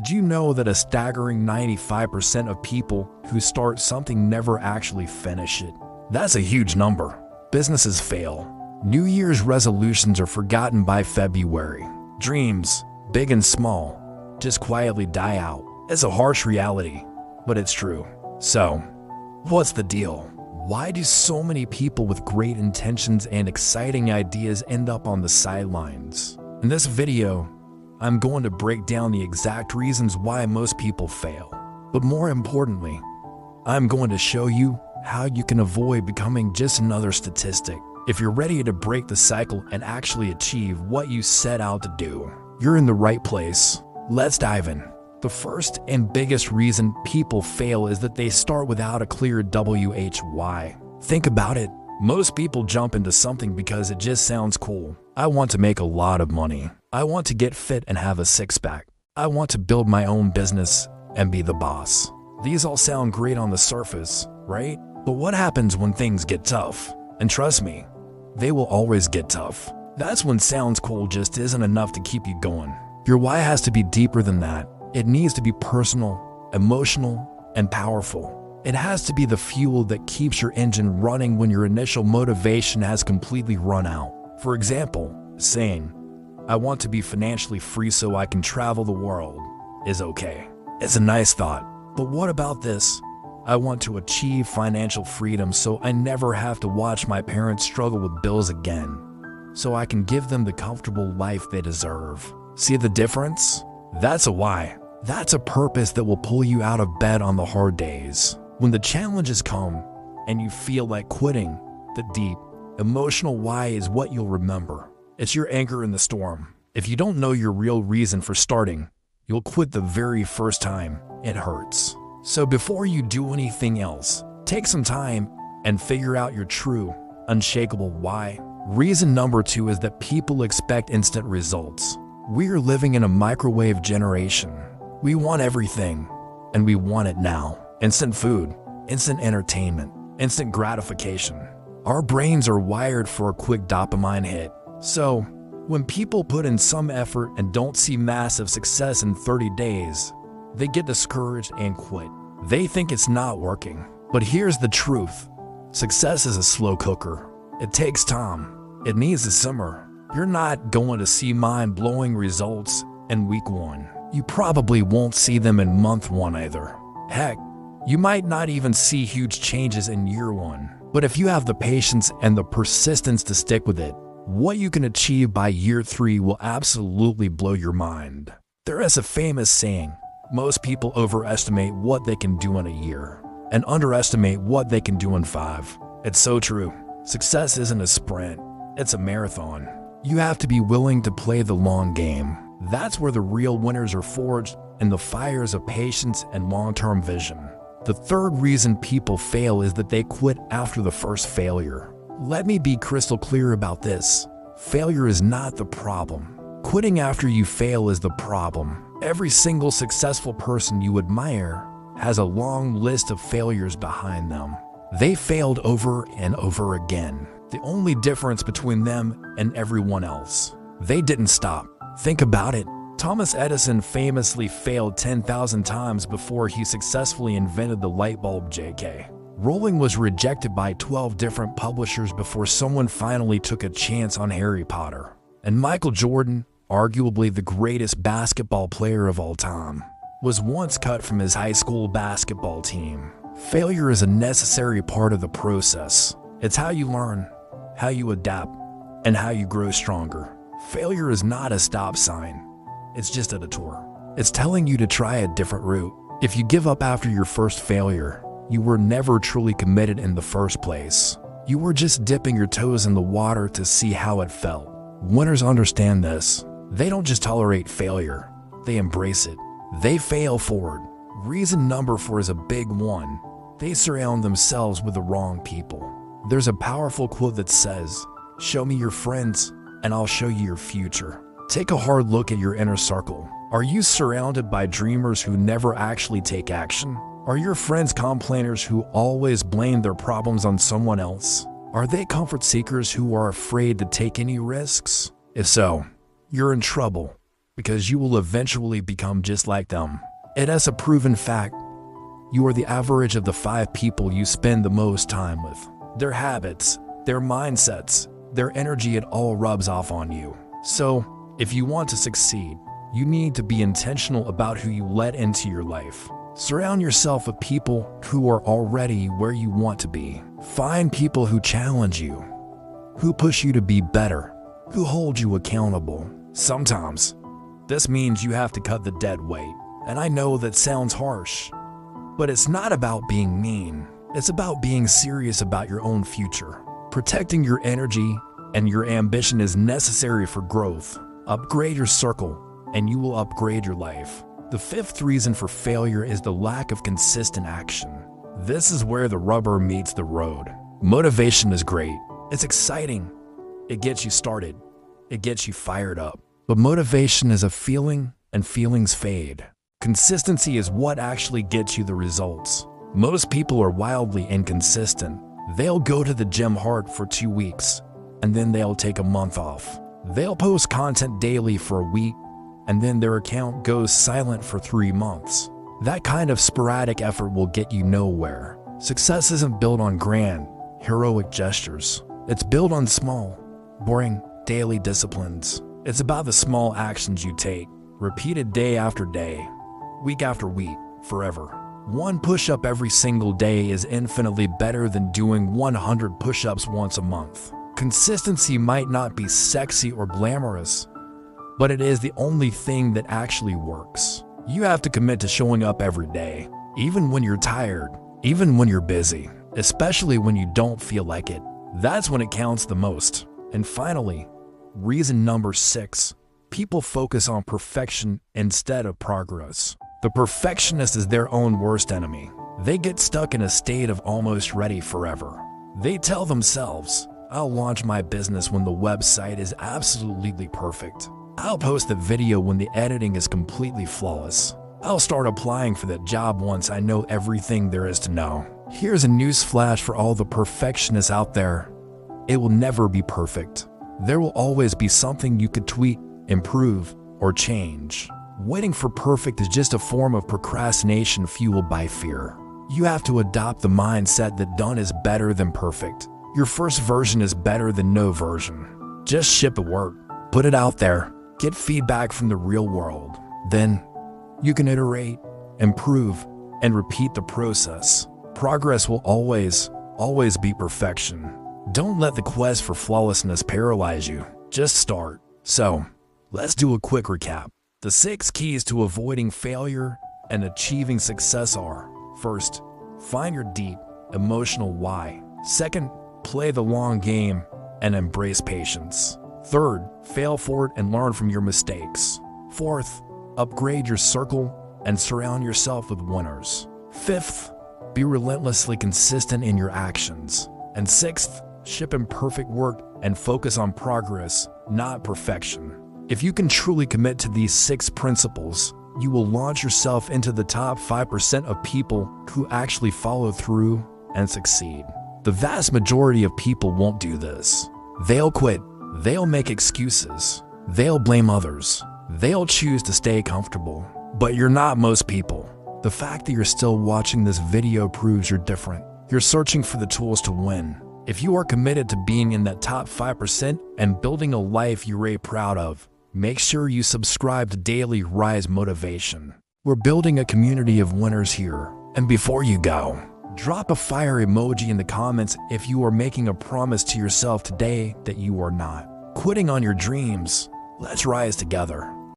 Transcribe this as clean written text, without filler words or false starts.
Did you know that a staggering 95% of people who start something never actually finish it? That's a huge number. Businesses fail. New Year's resolutions are forgotten by February. Dreams, big and small, just quietly die out. It's a harsh reality, but it's true. So, what's the deal? Why do so many people with great intentions and exciting ideas end up on the sidelines? In this video, I'm going to break down the exact reasons why most people fail. But more importantly, I'm going to show you how you can avoid becoming just another statistic. If you're ready to break the cycle and actually achieve what you set out to do, you're in the right place. Let's dive in. The first and biggest reason people fail is that they start without a clear why. Think about it. Most people jump into something because it just sounds cool. I want to make a lot of money. I want to get fit and have a six-pack. I want to build my own business and be the boss. These all sound great on the surface, right? But what happens when things get tough? And trust me, they will always get tough. That's when sounds cool just isn't enough to keep you going. Your why has to be deeper than that. It needs to be personal, emotional, and powerful. It has to be the fuel that keeps your engine running when your initial motivation has completely run out. For example, saying, "I want to be financially free so I can travel the world," is okay. It's a nice thought. But what about this? "I want to achieve financial freedom so I never have to watch my parents struggle with bills again, so I can give them the comfortable life they deserve." See the difference? That's a why. That's a purpose that will pull you out of bed on the hard days. When the challenges come and you feel like quitting, the deep, emotional why is what you'll remember. It's your anchor in the storm. If you don't know your real reason for starting, you'll quit the very first time. It hurts. So before you do anything else, take some time and figure out your true, unshakable why. Reason number 2 is that people expect instant results. We are living in a microwave generation. We want everything, and we want it now. Instant food, instant entertainment, instant gratification. Our brains are wired for a quick dopamine hit. So, when people put in some effort and don't see massive success in 30 days, they get discouraged and quit. They think it's not working. But here's the truth. Success is a slow cooker. It takes time. It needs to simmer. You're not going to see mind-blowing results in week 1. You probably won't see them in month 1 either. Heck, you might not even see huge changes in year 1. But if you have the patience and the persistence to stick with it, what you can achieve by year 3 will absolutely blow your mind. There is a famous saying, most people overestimate what they can do in a year and underestimate what they can do in 5. It's so true. Success isn't a sprint, it's a marathon. You have to be willing to play the long game. That's where the real winners are forged, in the fires of patience and long-term vision. The third reason people fail is that they quit after the first failure. Let me be crystal clear about this. Failure is not the problem. Quitting after you fail is the problem. Every single successful person you admire has a long list of failures behind them. They failed over and over again. The only difference between them and everyone else, they didn't stop. Think about it. Thomas Edison famously failed 10,000 times before he successfully invented the light bulb. J.K. Rowling was rejected by 12 different publishers before someone finally took a chance on Harry Potter. And Michael Jordan, arguably the greatest basketball player of all time, was once cut from his high school basketball team. Failure is a necessary part of the process. It's how you learn, how you adapt, and how you grow stronger. Failure is not a stop sign. It's just a detour. It's telling you to try a different route. If you give up after your first failure, you were never truly committed in the first place. You were just dipping your toes in the water to see how it felt. Winners understand this. They don't just tolerate failure, they embrace it. They fail forward. Reason number 4 is a big one. They surround themselves with the wrong people. There's a powerful quote that says, "Show me your friends, and I'll show you your future." Take a hard look at your inner circle. Are you surrounded by dreamers who never actually take action? Are your friends complainers who always blame their problems on someone else? Are they comfort seekers who are afraid to take any risks? If so, you're in trouble. because you will eventually become just like them. It is a proven fact. You are the average of the 5 people you spend the most time with. Their habits, their mindsets, their energy, it all rubs off on you. So, if you want to succeed, you need to be intentional about who you let into your life. Surround yourself with people who are already where you want to be. Find people who challenge you, who push you to be better, who hold you accountable. Sometimes, this means you have to cut the dead weight. And I know that sounds harsh, but it's not about being mean. It's about being serious about your own future. Protecting your energy and your ambition is necessary for growth. Upgrade your circle, and you will upgrade your life. The 5th reason for failure is the lack of consistent action. This is where the rubber meets the road. Motivation is great. It's exciting. It gets you started. It gets you fired up. But motivation is a feeling, and feelings fade. Consistency is what actually gets you the results. Most people are wildly inconsistent. They'll go to the gym hard for 2 weeks, and then they'll take a month off. They'll post content daily for a week, and then their account goes silent for 3 months. That kind of sporadic effort will get you nowhere. Success isn't built on grand, heroic gestures. It's built on small, boring, daily disciplines. It's about the small actions you take, repeated day after day, week after week, forever. 1 push-up every single day is infinitely better than doing 100 push-ups once a month. Consistency might not be sexy or glamorous, but it is the only thing that actually works. You have to commit to showing up every day, even when you're tired, even when you're busy, especially when you don't feel like it. That's when it counts the most. And finally, reason number 6, people focus on perfection instead of progress. The perfectionist is their own worst enemy. They get stuck in a state of almost ready forever. They tell themselves, I'll launch my business when the website is absolutely perfect. I'll post the video when the editing is completely flawless. I'll start applying for that job once I know everything there is to know. Here's a news flash for all the perfectionists out there. It will never be perfect. There will always be something you could tweak, improve, or change. Waiting for perfect is just a form of procrastination fueled by fear. You have to adopt the mindset that done is better than perfect. Your first version is better than no version. Just ship the work, put it out there, get feedback from the real world. Then, you can iterate, improve, and repeat the process. Progress will always be perfection. Don't let the quest for flawlessness paralyze you. Just start. So, let's do a quick recap. The 6 keys to avoiding failure and achieving success are: first, find your deep, emotional why. Second, play the long game and embrace patience. Third, fail forward and learn from your mistakes. Fourth, upgrade your circle and surround yourself with winners. Fifth, be relentlessly consistent in your actions. And sixth, ship imperfect work and focus on progress, not perfection. If you can truly commit to these 6 principles, you will launch yourself into the top 5% of people who actually follow through and succeed. The vast majority of people won't do this. They'll quit. They'll make excuses. They'll blame others. They'll choose to stay comfortable. But you're not most people. The fact that you're still watching this video proves you're different. You're searching for the tools to win. If you are committed to being in that top 5% and building a life you're really proud of, make sure you subscribe to Daily Rise Motivation. We're building a community of winners here. And before you go, drop a fire emoji in the comments if you are making a promise to yourself today that you are not quitting on your dreams. Let's rise together.